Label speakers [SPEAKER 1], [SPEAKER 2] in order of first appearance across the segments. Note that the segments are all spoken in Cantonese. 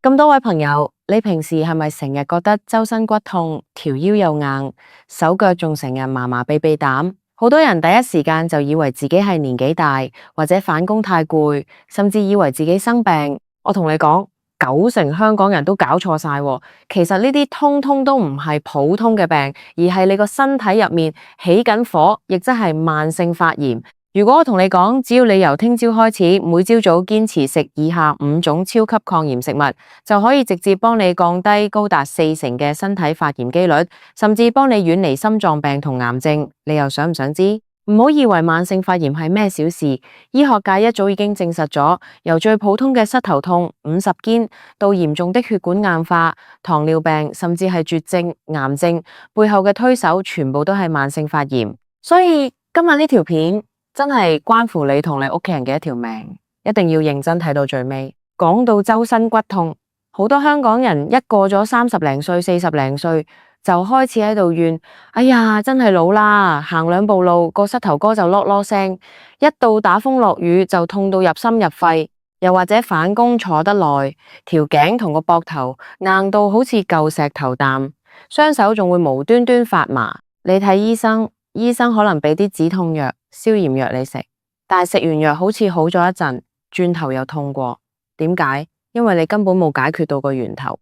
[SPEAKER 1] 咁多位朋友，你平時係咪成日覺得周身骨痛、條腰又硬、手腳仲成日麻麻痹痹膽？好多人第一時間就以為自己係年紀大，或者返工太攰，甚至以為自己生病。我同你講，90%香港人都搞錯晒喎。其實呢啲通通都唔係普通嘅病，而係你個身體入面起緊火，亦即係慢性發炎。如果我同你講，只要你由聽朝開始，每朝早堅持食以下5種超級抗炎食物，就可以直接幫你降低高達40%嘅身體發炎機率，甚至幫你遠離心臟病同癌症。你又想唔想知？唔好以為慢性發炎係咩小事，醫學界一早已經證實咗，由最普通嘅膝頭痛、50肩，到嚴重的血管硬化、糖尿病，甚至係絕症、癌症，背後嘅推手全部都係慢性發炎。所以今日呢條片真係關乎你同你屋企人嘅一條命，一定要認真睇到最尾。講到周身骨痛，好多香港人一過咗30零歲、40零歲就開始喺度怨，哎呀，真係老啦，行2步路個膝頭哥就囉囉聲，一到打風落雨就痛到入心入肺，又或者返工坐得耐，條頸同個膊頭硬到好似舊石頭擔，雙手仲會無端端發麻。你睇醫生，醫生可能俾啲止痛藥、消炎藥你食，但係食完藥好似好咗一陣，轉頭又痛過。點解？因為你根本冇解決到個源頭。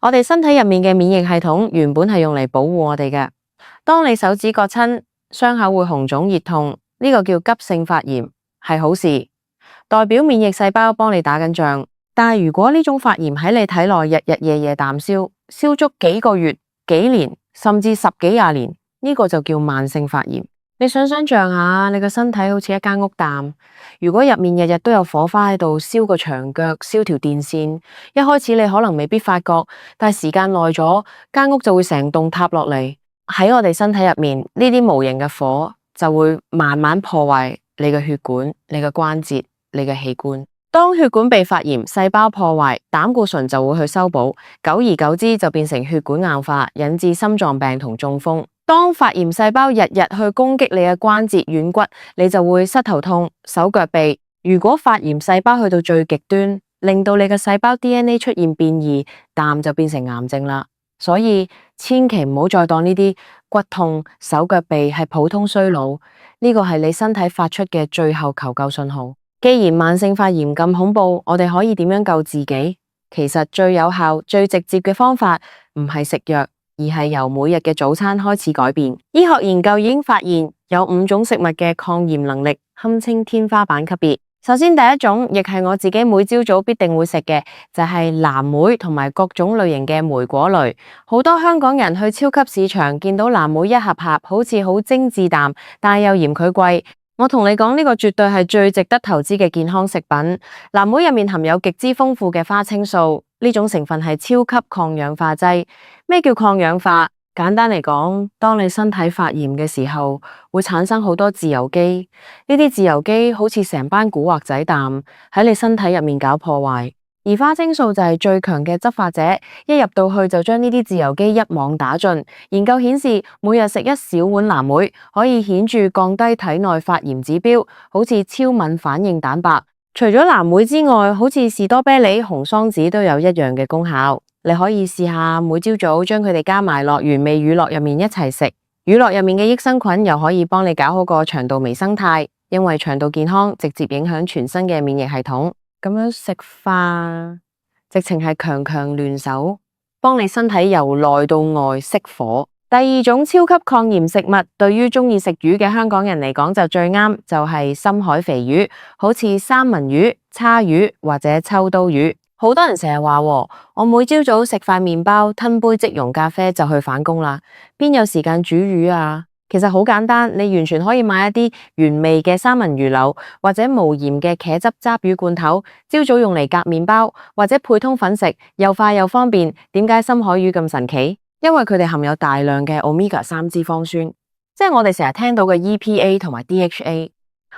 [SPEAKER 1] 我哋身體入面嘅免疫系統原本係用嚟保護我哋嘅。當你手指割親，傷口會紅腫熱痛，呢個叫急性發炎，係好事，代表免疫細胞幫你打緊仗。但係如果呢種發炎喺你體內日日夜夜啖燒，燒足幾個月、幾年，甚至10幾20年，呢個就叫慢性發炎。你想象下，你個身體好似一間屋擔，如果入面日日都有火花喺度燒個牆腳、燒條電線，一開始你可能未必發覺，但係時間耐咗，間屋就會成棟塌落嚟。喺我哋身體入面，呢啲無形嘅火就會慢慢破壞你嘅血管、你嘅關節、你嘅器官。當血管被發炎、細胞破壞，膽固醇就會去修補，久而久之就變成血管硬化，引致心臟病同中風。當發炎細胞日日去攻擊你嘅關節軟骨，你就會膝頭痛、手腳痹。如果發炎細胞去到最極端，令到你嘅細胞 DNA 出現變異，啖就變成癌症啦。所以千祈唔好再當呢啲骨痛、手腳痹係普通衰老，呢個係你身體發出嘅最後求救信號。既然慢性發炎咁恐怖，我哋可以點樣救自己？其實最有效、最直接嘅方法唔係食藥，而係由每日嘅早餐開始改變。醫學研究已經發現有5種食物嘅抗炎能力堪稱天花板級別。首先第一種，亦係我自己每朝早必定會食嘅，就係藍莓同埋各種類型嘅莓果類。好多香港人去超級市場見到藍莓一盒盒，好似好精緻淡，但係又嫌佢貴。我同你講，呢個絕對係最值得投資嘅健康食品。藍莓入面含有極之豐富嘅花青素，呢種成分係超級抗氧化劑。咩叫抗氧化？簡單嚟講，當你身體發炎嘅時候，會產生好多自由基，呢啲自由基好似成班古惑仔彈喺你身體入面搞破壞。而花青素就係最強嘅執法者，一入到去就將呢啲自由基一網打盡。研究顯示，每日食1小碗藍莓，可以顯著降低體內發炎指標，好似超敏反應蛋白。除咗藍莓之外，好似士多啤梨、紅桑子都有一樣嘅功效。你可以試下每朝早將佢哋加埋落原味乳酪入面一齊食，乳酪入面嘅益生菌又可以幫你搞好個腸道微生態，因為腸道健康直接影響全身嘅免疫系統。咁樣食法，直情係強強聯手，幫你身體由內到外熄火。第二種超級抗炎食物，對於鍾意食魚嘅香港人嚟講就最啱，就係深海肥魚，好似三文魚、叉魚或者秋刀魚。好多人成日話，我每朝早食塊麵包，吞杯即溶咖啡就去返工啦，邊有時間煮魚啊？其實好簡單，你完全可以買一啲原味嘅三文魚柳或者無鹽嘅茄汁揸魚罐頭，朝早用嚟夾麵包或者配通粉食，又快又方便。點解深海魚咁神奇？因為佢哋含有大量嘅 Omega-3 脂肪酸，即係我哋成日聽到嘅 EPA 同埋 DHA。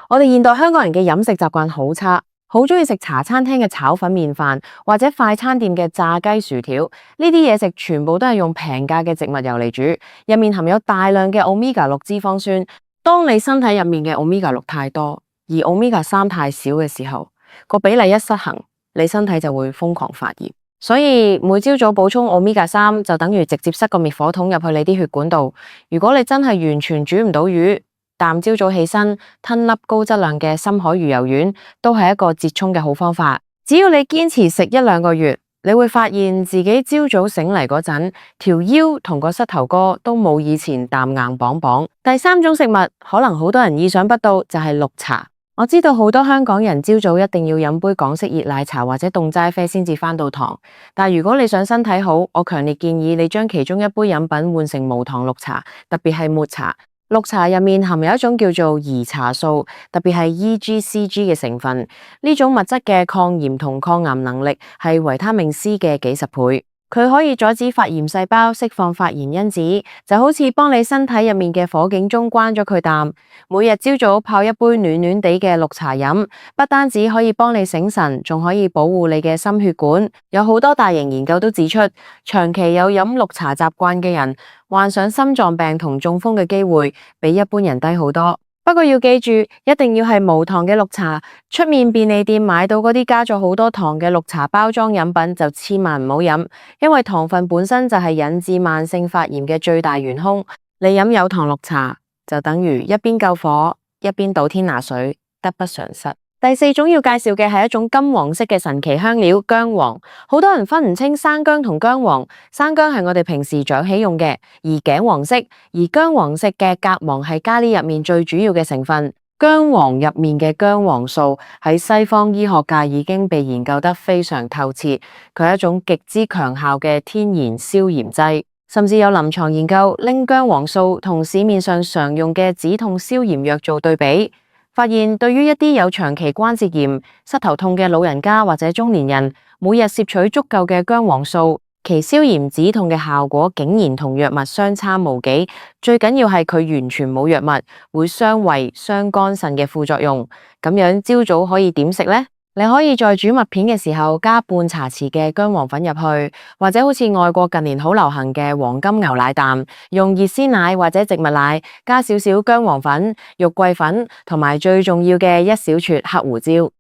[SPEAKER 1] 我哋現代香港人嘅飲食習慣好差，好鍾意食茶餐廳嘅炒粉麵飯或者快餐店嘅炸雞薯條，呢啲嘢食全部都係用平價嘅植物油嚟煮，入面含有大量嘅 Omega-6 脂肪酸。當你身體入面嘅 Omega-6 太多，而 Omega-3 太少嘅時候，個比例一失衡，你身體就會瘋狂發炎。所以每朝早補充 Omega 3就等於直接塞個滅火筒入去你啲血管度。如果你真係完全煮唔到魚，但朝早起身吞粒高質量嘅深海魚油丸，都係一個折衷嘅好方法。只要你堅持食1-2個月，你會發現自己朝早醒嚟嗰陣，條腰同個膝頭哥都冇以前彈硬綁綁。第3種食物，可能好多人意想不到，就係綠茶。我知道好多香港人朝早一定要飲杯港式熱奶茶或者凍齋啡先至返到堂，但如果你想身體好，我強烈建議你將其中一杯飲品換成無糖綠茶，特別係抹茶。綠茶入面含有一種叫做兒茶素，特別係 EGCG 嘅成分，呢種物質嘅抗炎同抗癌能力係維他命 C 嘅幾十倍。佢可以阻止發炎細胞釋放發炎因子，就好似幫你身體入面嘅火警鐘關咗佢啖。每日朝早泡一杯暖暖地嘅綠茶飲，不單止可以幫你醒神，仲可以保護你嘅心血管。有好多大型研究都指出，長期有飲綠茶習慣嘅人，患上心臟病同中風嘅機會比一般人低好多。不過要記住，一定要係無糖嘅綠茶，出面便利店買到嗰啲加咗好多糖嘅綠茶包裝飲品就千萬唔好飲，因為糖分本身就係引致慢性發炎嘅最大元兇。你飲有糖綠茶就等於一邊救火一邊倒天拿水，得不償失。第4種要介紹嘅係一種金黃色嘅神奇香料薑黃，好多人分唔清生薑同薑黃，生薑係我哋平時長起用嘅，而頸黃色，而薑黃色嘅甲黃係咖喱入面最主要嘅成分。薑黃入面嘅薑黃素喺西方醫學界已經被研究得非常透徹，佢係一種極之強效嘅天然消炎劑，甚至有臨床研究拎薑黃素同市面上常用嘅止痛消炎藥做對比，發現對於一啲有長期關節炎、膝頭痛嘅老人家或者中年人，每日攝取足夠嘅薑黃素，其消炎止痛嘅效果竟然同藥物相差無幾。最緊要係佢完全冇藥物會傷胃、傷肝腎嘅副作用。咁樣朝早可以點食呢？你可以在煮麥片嘅時候加半茶匙嘅薑黃粉入去，或者好似外國近年好流行嘅黃金牛奶蛋，用熱鮮奶或者植物奶加少少薑黃粉、肉桂粉同埋最重要嘅一小撮黑胡椒。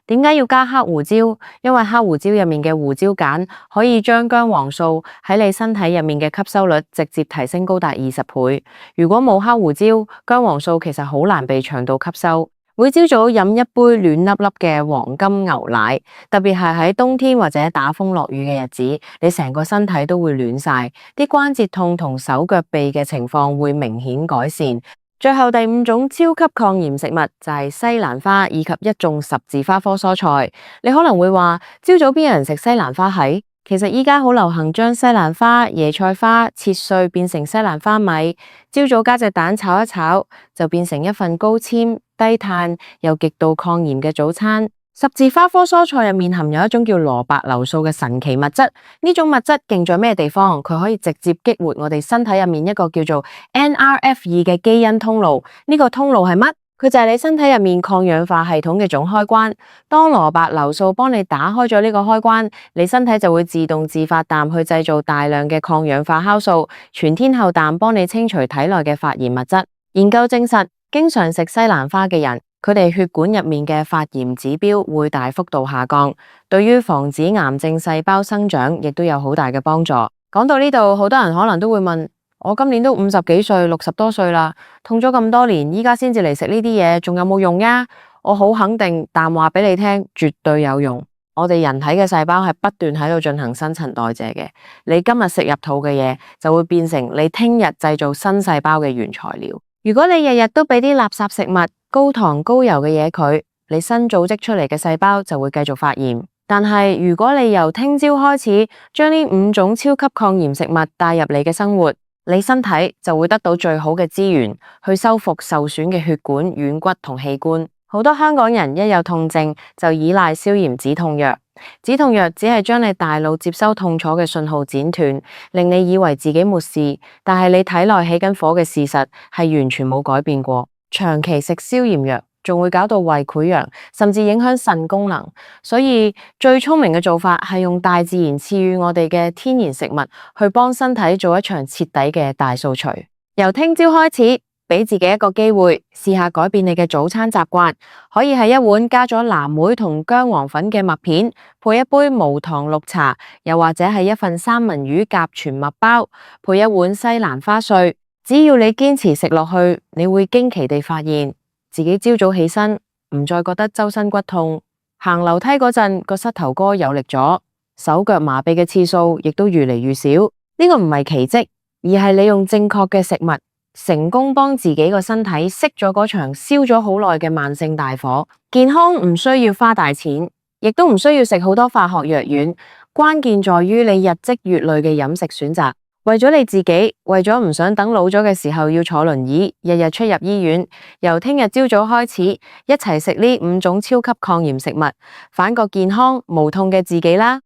[SPEAKER 1] 點解要加黑胡椒？因為黑胡椒入面嘅胡椒鹼可以將薑黃素喺你身體入面嘅吸收率直接提升高達20倍。如果冇黑胡椒，薑黃素其實好難被腸道吸收。每朝早飲一杯暖粒粒嘅黃金牛奶，特別係喺冬天或者打風落雨嘅日子，你成個身體都會暖晒，啲關節痛同手腳痹嘅情況會明顯改善。最後第5種超級抗炎食物就係西蘭花以及一眾十字花科蔬菜。你可能會話，朝早邊有人食西蘭花係？其實依家好流行將西蘭花、椰菜花切碎變成西蘭花米，朝早加隻蛋炒一炒，就變成一份高纖、低碳又極度抗炎嘅早餐。十字花科蔬菜入面含有一種叫蘿蔔硫素嘅神奇物質，呢種物質勁在咩地方？佢可以直接激活我哋身體入面一個叫做 NRF2 嘅基因通路。呢個通路係乜？佢就係你身體入面抗氧化系統嘅總開關。當蘿蔔硫素幫你打開咗呢個開關，你身體就會自動自發氮去製造大量嘅抗氧化酵素，全天候氮幫你清除體內嘅發炎物質。研究證實，經常食西蘭花嘅人，佢哋血管入面嘅發炎指標會大幅度下降，對於防止癌症細胞生長亦都有好大嘅幫助。講到呢度，好多人可能都會問，我今年都50幾歲，60多歲啦，痛咗咁多年，依家先至嚟食呢啲嘢，仲有冇用呀？我好肯定，但話俾你聽，絕對有用。我哋人體嘅細胞係不斷喺度進行新陳代謝嘅，你今日食入肚嘅嘢，就會變成你聽日製造新細胞嘅原材料。如果你日日都俾啲垃圾食物、高糖高油嘅嘢佢，你新組織出嚟嘅細胞就會繼續發炎。但係如果你由聽朝開始將呢5種超級抗炎食物帶入你嘅生活，你身體就會得到最好嘅資源去修復受損嘅血管、軟骨同器官。好多香港人一有痛症就依賴消炎止痛藥，止痛藥只係將你大腦接收痛楚嘅信號剪斷，令你以為自己沒事，但係你體內起緊火嘅事實係完全冇改變過。長期食消炎藥仲會搞到胃潰瘍，甚至影響腎功能。所以最聰明嘅做法係用大自然賜予我哋嘅天然食物去幫身體做一場徹底嘅大掃除。由聽朝開始，俾自己一個機會，試下改變你嘅早餐習慣，可以係一碗加咗藍莓同薑黃粉嘅麥片，配一杯無糖綠茶，又或者係一份三文魚夾全麥包，配一碗西蘭花碎。只要你堅持食落去，你會驚奇地發現自己朝早起身唔再覺得周身骨痛，行樓梯嗰陣個膝頭哥有力咗，手腳麻痹嘅次數亦都越嚟越少。呢個唔係奇蹟，而係你用正確嘅食物，成功幫自己個身體熄咗嗰場燒咗好耐嘅慢性大火。健康唔需要花大錢，亦都唔需要食好多化學藥丸，關鍵在於你日積月累嘅飲食選擇。為咗你自己，為咗唔想等老咗嘅時候要坐輪椅，日日出入醫院，由聽日朝早開始，一齊食呢5種超級抗炎食物，返個健康無痛嘅自己啦！